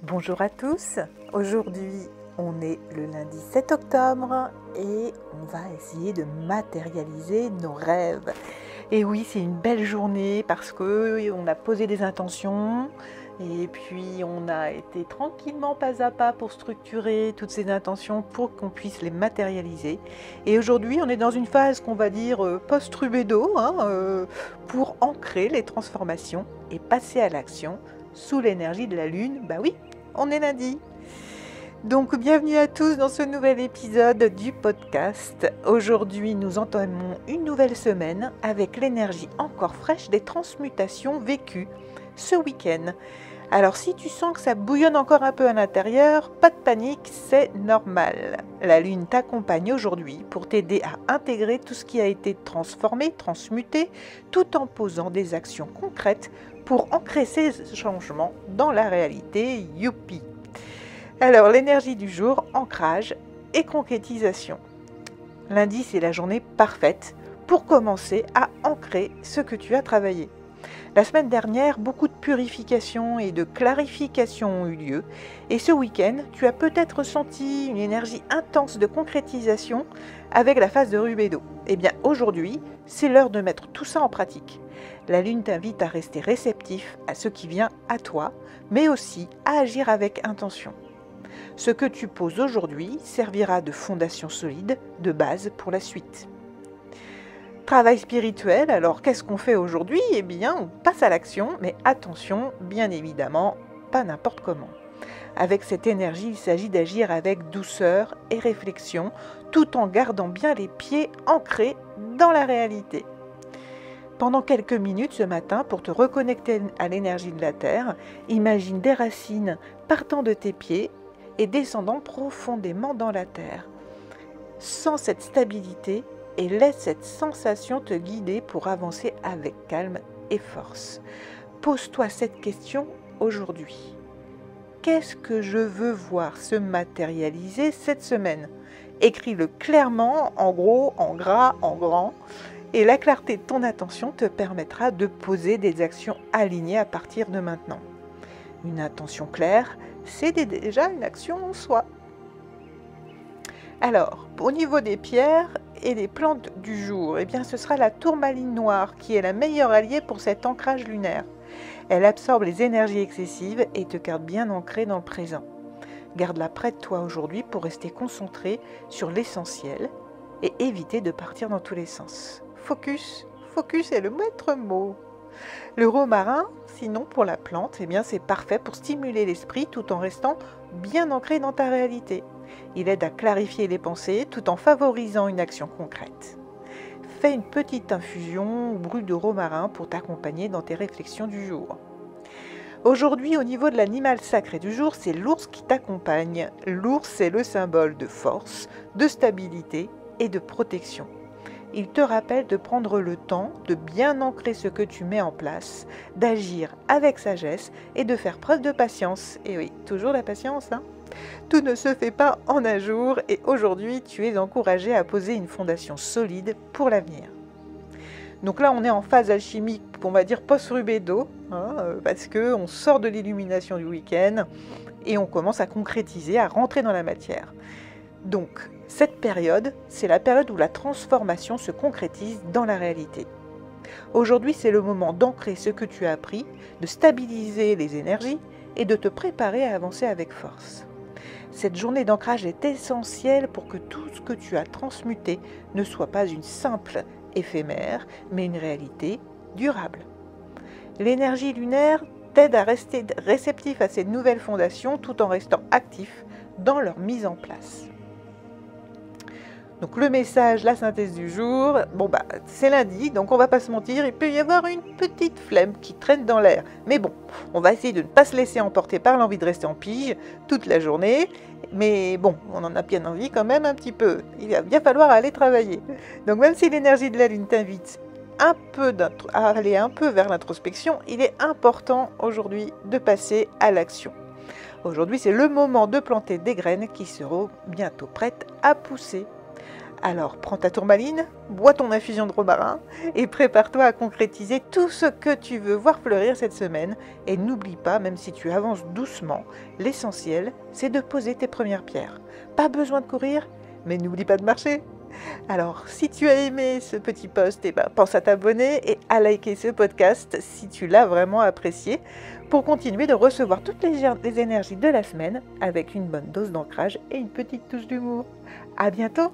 Bonjour à tous, aujourd'hui on est le lundi 7 octobre et on va essayer de matérialiser nos rêves. Et oui, c'est une belle journée parce qu'on a posé des intentions et puis on a été tranquillement pas à pas pour structurer toutes ces intentions pour qu'on puisse les matérialiser. Et aujourd'hui on est dans une phase qu'on va dire post-rubédo pour ancrer les transformations et passer à l'action sous l'énergie de la lune. Bah oui, on est lundi. Donc bienvenue à tous dans ce nouvel épisode du podcast. Aujourd'hui nous entamons une nouvelle semaine avec l'énergie encore fraîche des transmutations vécues ce week-end. Alors si tu sens que ça bouillonne encore un peu à l'intérieur, pas de panique, c'est normal. La lune t'accompagne aujourd'hui pour t'aider à intégrer tout ce qui a été transformé, transmuté, tout en posant des actions concrètes pour ancrer ces changements dans la réalité. Youpi! Alors l'énergie du jour, ancrage et concrétisation. Lundi, c'est la journée parfaite pour commencer à ancrer ce que tu as travaillé. La semaine dernière, beaucoup de purification et de clarification ont eu lieu. Et ce week-end, tu as peut-être ressenti une énergie intense de concrétisation avec la phase de rubédo. Eh bien, aujourd'hui, c'est l'heure de mettre tout ça en pratique. La Lune t'invite à rester réceptif à ce qui vient à toi, mais aussi à agir avec intention. Ce que tu poses aujourd'hui servira de fondation solide, de base pour la suite. Travail spirituel, alors qu'est-ce qu'on fait aujourd'hui? Eh bien, on passe à l'action, mais attention, bien évidemment, pas n'importe comment. Avec cette énergie, il s'agit d'agir avec douceur et réflexion, tout en gardant bien les pieds ancrés dans la réalité. Pendant quelques minutes ce matin, pour te reconnecter à l'énergie de la Terre, imagine des racines partant de tes pieds et descendant profondément dans la Terre. Sens cette stabilité et laisse cette sensation te guider pour avancer avec calme et force. Pose-toi cette question aujourd'hui. Qu'est-ce que je veux voir se matérialiser cette semaine? Écris-le clairement, en gros, en gras, en grand. Et la clarté de ton attention te permettra de poser des actions alignées à partir de maintenant. Une intention claire, c'est déjà une action en soi. Alors, au niveau des pierres et des plantes du jour, eh bien, ce sera la tourmaline noire qui est la meilleure alliée pour cet ancrage lunaire. Elle absorbe les énergies excessives et te garde bien ancré dans le présent. Garde-la près de toi aujourd'hui pour rester concentré sur l'essentiel et éviter de partir dans tous les sens. Focus, focus est le maître mot. Le romarin, sinon pour la plante, eh bien c'est parfait pour stimuler l'esprit tout en restant bien ancré dans ta réalité. Il aide à clarifier les pensées tout en favorisant une action concrète. Fais une petite infusion ou brûle de romarin pour t'accompagner dans tes réflexions du jour. Aujourd'hui, au niveau de l'animal sacré du jour, c'est l'ours qui t'accompagne. L'ours est le symbole de force, de stabilité et de protection. Il te rappelle de prendre le temps de bien ancrer ce que tu mets en place, d'agir avec sagesse et de faire preuve de patience. Et oui, toujours la patience, hein. Tout ne se fait pas en un jour et aujourd'hui, tu es encouragé à poser une fondation solide pour l'avenir. Donc là, on est en phase alchimique, on va dire post-rubédo, parce qu'on sort de l'illumination du week-end et on commence à concrétiser, à rentrer dans la matière. Donc, cette période, c'est la période où la transformation se concrétise dans la réalité. Aujourd'hui, c'est le moment d'ancrer ce que tu as appris, de stabiliser les énergies et de te préparer à avancer avec force. Cette journée d'ancrage est essentielle pour que tout ce que tu as transmuté ne soit pas une simple éphémère, mais une réalité durable. L'énergie lunaire t'aide à rester réceptif à ces nouvelles fondations tout en restant actif dans leur mise en place. Donc le message, la synthèse du jour, c'est lundi, donc on va pas se mentir, il peut y avoir une petite flemme qui traîne dans l'air. Mais bon, on va essayer de ne pas se laisser emporter par l'envie de rester en pige toute la journée. Mais bon, on en a bien envie quand même un petit peu. Il va bien falloir aller travailler. Donc même si l'énergie de la Lune t'invite à aller un peu vers l'introspection, il est important aujourd'hui de passer à l'action. Aujourd'hui, c'est le moment de planter des graines qui seront bientôt prêtes à pousser. Alors prends ta tourmaline, bois ton infusion de romarin et prépare-toi à concrétiser tout ce que tu veux voir fleurir cette semaine. Et n'oublie pas, même si tu avances doucement, l'essentiel, c'est de poser tes premières pierres. Pas besoin de courir, mais n'oublie pas de marcher. Alors, si tu as aimé ce petit post, pense à t'abonner et à liker ce podcast si tu l'as vraiment apprécié pour continuer de recevoir toutes les énergies de la semaine avec une bonne dose d'ancrage et une petite touche d'humour. À bientôt!